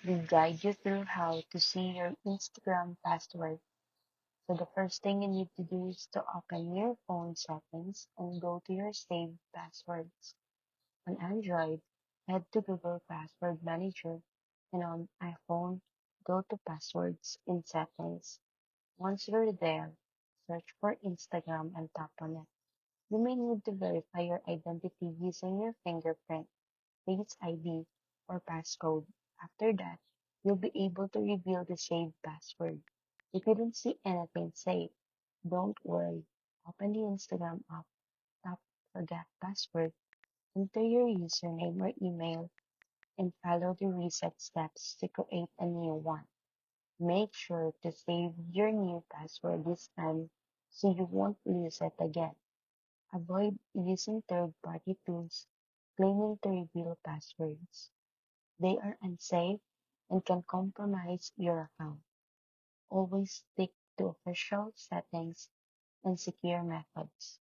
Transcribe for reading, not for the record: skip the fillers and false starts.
will guide you through how to see your Instagram password. So the first thing you need to do is to open your phone settings and go to your saved passwords. On Android, head to Google Password Manager, and on iPhone, go to Passwords in Settings. Once you're there, search for Instagram and tap on it. You may need to verify your identity using your fingerprint, Face ID, or passcode. After that, you'll be able to reveal the saved password. If you don't see anything saved, don't worry. Open the Instagram app, tap Forget Password, enter your username or email, and follow the reset steps to create a new one. Make sure to save your new password this time so you won't lose it again. Avoid using third-party tools claiming to reveal passwords. They are unsafe and can compromise your account. Always stick to official settings and secure methods.